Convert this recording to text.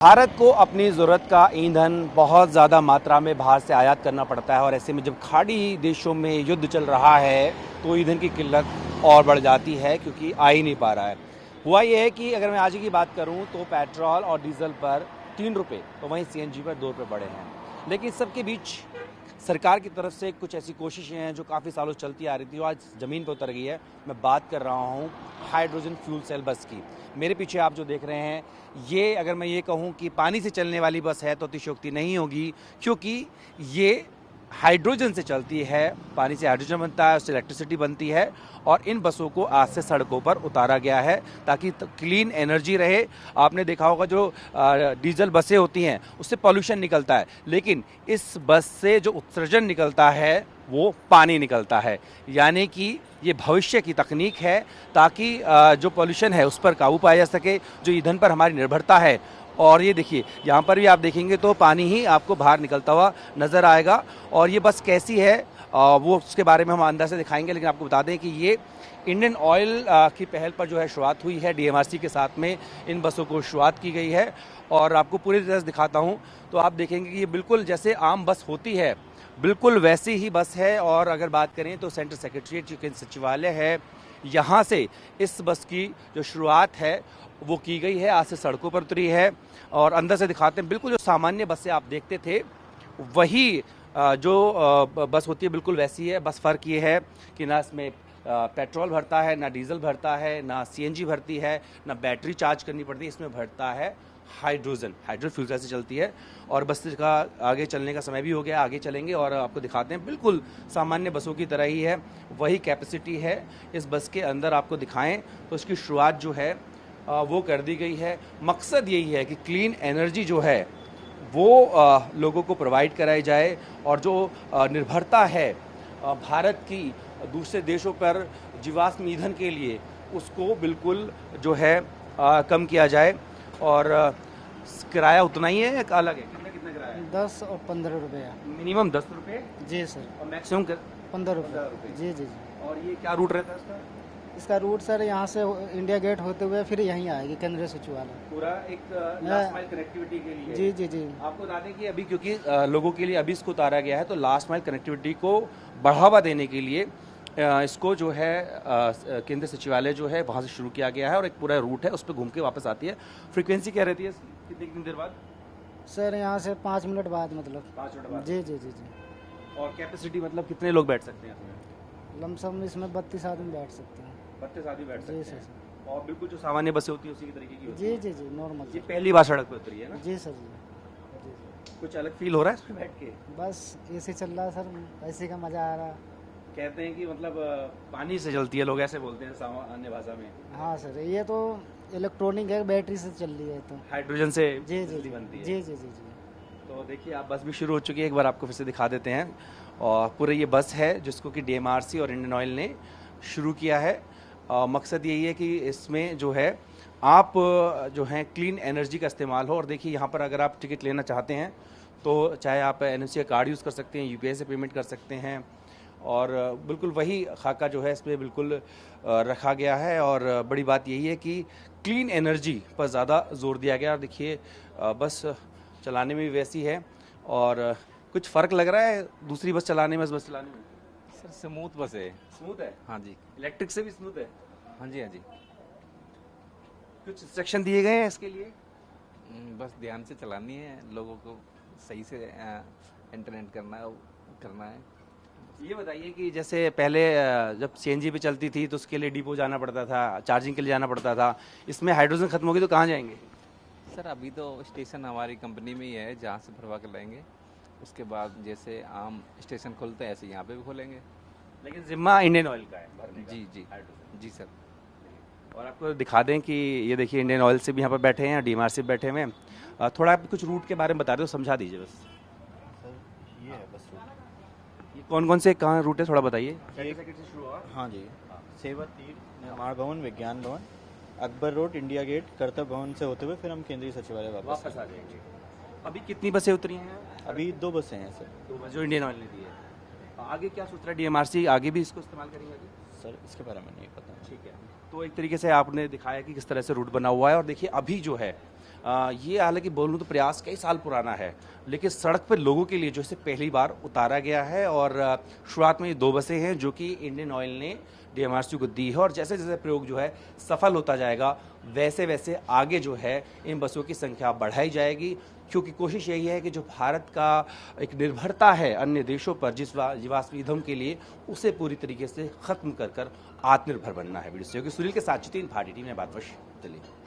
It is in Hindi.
भारत को अपनी ज़रूरत का ईंधन बहुत ज़्यादा मात्रा में बाहर से आयात करना पड़ता है और ऐसे में जब खाड़ी देशों में युद्ध चल रहा है तो ईंधन की किल्लत और बढ़ जाती है क्योंकि आ ही नहीं पा रहा है। हुआ ये है कि अगर मैं आज की बात करूं तो पेट्रोल और डीजल पर 3 रुपये तो वहीं सीएनजी पर 2 रुपये बढ़े हैं। लेकिन इस सब के बीच सरकार की तरफ से कुछ ऐसी कोशिशें हैं जो काफ़ी सालों चलती आ रही थी, वो आज ज़मीन पर उतर गई है। मैं बात कर रहा हूँ हाइड्रोजन फ्यूल सेल बस की। मेरे पीछे आप जो देख रहे हैं ये, अगर मैं ये कहूँ कि पानी से चलने वाली बस है तो अतिशयोक्ति नहीं होगी, क्योंकि ये हाइड्रोजन से चलती है। पानी से हाइड्रोजन बनता है, उससे इलेक्ट्रिसिटी बनती है और इन बसों को आज से सड़कों पर उतारा गया है ताकि क्लीन एनर्जी रहे। आपने देखा होगा जो डीजल बसें होती हैं उससे पॉल्यूशन निकलता है, लेकिन इस बस से जो उत्सर्जन निकलता है वो पानी निकलता है। यानी कि ये भविष्य की तकनीक है ताकि जो पॉल्यूशन है उस पर काबू पाया जा सके, जो ईंधन पर हमारी निर्भरता है। और ये देखिए यहाँ पर भी आप देखेंगे तो पानी ही आपको बाहर निकलता हुआ नज़र आएगा। और ये बस कैसी है वो उसके बारे में हम अंदर से दिखाएंगे, लेकिन आपको बता दें कि ये इंडियन ऑयल की पहल पर जो है शुरुआत हुई है। डीएमआरसी के साथ में इन बसों को शुरुआत की गई है और आपको पूरी तरह से दिखाता हूँ तो आप देखेंगे कि ये बिल्कुल जैसे आम बस होती है बिल्कुल वैसी ही बस है। और अगर बात करें तो सेंट्रल सेक्रेटरीट जो केंद्र सचिवालय है, यहाँ से इस बस की जो शुरुआत है वो की गई है, आज से सड़कों पर उतरी है। और अंदर से दिखाते हैं, बिल्कुल जो सामान्य बसें आप देखते थे वही जो बस होती है बिल्कुल वैसी है। बस फ़र्क ये है कि ना इसमें पेट्रोल भरता है, ना डीजल भरता है, ना सीएनजी भरती है, ना बैटरी चार्ज करनी पड़ती है। इसमें भरता है हाइड्रोजन फ्यूल सेल से चलती है। और बस का आगे चलने का समय भी हो गया, आगे चलेंगे और आपको दिखाते हैं। बिल्कुल सामान्य बसों की तरह ही है, वही कैपेसिटी है इस बस के अंदर। आपको दिखाएं तो इसकी शुरुआत जो है वो कर दी गई है। मकसद यही है कि क्लीन एनर्जी जो है वो लोगों को प्रोवाइड कराई जाए और जो निर्भरता है भारत की दूसरे देशों पर जीवाश्म ईंधन के लिए, उसको बिल्कुल जो है कम किया जाए। और किराया उतना ही है या अलग है? कितना किराया है? 10 और 15 रुपये। मिनिमम 10 रुपये जी सर। और मैक्सिमम 15 रुपये। जी जी जी। और ये क्या रूट रहता है इसका? इसका रूट सर यहाँ से इंडिया गेट होते हुए फिर यहीं आएगी केंद्रीय सचिवालय। पूरा एक लास्ट माइल कनेक्टिविटी के लिए। जी जी जी। आपको बता दें कि अभी क्योंकि लोगों के लिए अभी इसको उतारा गया है तो लास्ट माइल कनेक्टिविटी को बढ़ावा देने के लिए इसको जो है केंद्रीय सचिवालय जो है वहाँ से शुरू किया गया है और एक पूरा रूट है उस पर घूम के वापस आती है। फ्रीक्वेंसी क्या रहती है कितनी देर बाद? सर यहाँ से 5 मिनट बाद, मतलब 5 मिनट बाद। जी जी जी जी। और कैपेसिटी मतलब कितने लोग बैठ सकते हैं इसमें? लमसम इसमें 32 आदमी बैठ सकते हैं। 32 आदमी बैठ सकते जी हैं। सर। और बिल्कुल जो सामान्य बसें होती है उसी की तरीके की होती जी है। जी जी नॉर्मल। ये पहली बार सड़क पे उतरी है ना? जी सर जी। कुछ अलग फील हो रहा है इसमें बैठ के? बस ऐसे चल रहा है सर, ऐसे का मज़ा आ रहा है। कहते हैं कि मतलब पानी से चलती है, लोग ऐसे बोलते हैं सामान्य भाषा में। हाँ सर, ये तो इलेक्ट्रॉनिक है, बैटरी से चल रही है तो। हाइड्रोजन से जी जी बिजली बनती है। जी जी जी जी। तो देखिए आप बस भी शुरू हो चुकी है, एक बार आपको फिर से दिखा देते हैं। और पूरे ये बस है जिसको कि डीएमआरसी और इंडियन ऑयल ने शुरू किया है। मकसद यही है कि इसमें जो है आप जो है क्लीन एनर्जी का इस्तेमाल हो। और देखिए यहाँ पर अगर आप टिकट लेना चाहते हैं तो चाहे आप एनओसी का कार्ड यूज़ कर सकते हैं, यूपीआई से पेमेंट कर सकते हैं। और बिल्कुल वही खाका जो है इस पर बिल्कुल रखा गया है। और बड़ी बात यही है कि क्लीन एनर्जी पर ज़्यादा जोर दिया गया। और देखिए बस चलाने में भी वैसी है। और कुछ फ़र्क लग रहा है दूसरी बस चलाने में, इस बस चलाने में? सर स्मूथ बस है। स्मूथ है? हाँ जी। इलेक्ट्रिक से भी स्मूथ है? हाँ जी हाँ जी। कुछ इंस्ट्रक्शन दिए गए हैं इसके लिए? बस ध्यान से चलानी है, लोगों को सही से इंटरनेट करना है। ये बताइए कि जैसे पहले जब सीएनजी पे चलती थी तो उसके लिए डिपो जाना पड़ता था, चार्जिंग के लिए जाना पड़ता था। इसमें हाइड्रोजन खत्म होगी तो कहाँ जाएंगे? सर अभी तो स्टेशन हमारी कंपनी में ही है जहाँ से भरवा कर लाएंगे। उसके बाद जैसे आम स्टेशन खोलते हैं ऐसे यहाँ पे भी खोलेंगे। लेकिन जिम्मा इंडियन ऑयल का है भरने का जी जी हाइड्रोजन। जी सर। और आपको दिखा दें कि ये देखिए इंडियन ऑयल से भी यहाँ पर बैठे हैं, डीएमआरसी बैठे हुए हैं। थोड़ा आप कुछ रूट के बारे में बता रहे हो, समझा दीजिए बस। सर ये है बस रूट। ये कौन कौन से कहाँ रूट है थोड़ा बताइए। हाँ जी, सेवा तीर, निर्माण भवन, विज्ञान भवन, अकबर रोड, इंडिया गेट, कर्तव्य भवन से होते हुए फिर हम केंद्रीय सचिवालय वापस आ जाएंगे। अभी कितनी बसें उतरी हैं? अभी 2 बसें हैं सर। तो बस जो इंडियन ऑयल ने दी है। आगे क्या सोच रहा है डीएमआरसी, आगे भी इसको इस्तेमाल करेंगे आगे? सर इसके बारे में नहीं पता। ठीक है। तो एक तरीके से आपने दिखाया कि किस तरह से रूट बना हुआ है। और देखिए अभी जो है ये हालांकि बोलूँ तो प्रयास कई साल पुराना है, लेकिन सड़क पर लोगों के लिए जो इसे पहली बार उतारा गया है। और शुरुआत में ये 2 बसें हैं जो कि इंडियन ऑयल ने DMRC को दी है, और जैसे जैसे प्रयोग जो है सफल होता जाएगा वैसे वैसे आगे जो है इन बसों की संख्या बढ़ाई जाएगी, क्योंकि कोशिश यही है कि जो भारत का एक निर्भरता है अन्य देशों पर जीवाश्म ईंधन के लिए, उसे पूरी तरीके से खत्म कर कर आत्मनिर्भर बनना है। वीडियो सहयोगी सुनील के साथ जितेंद्र भाटी, टीम ने बात दिल्ली।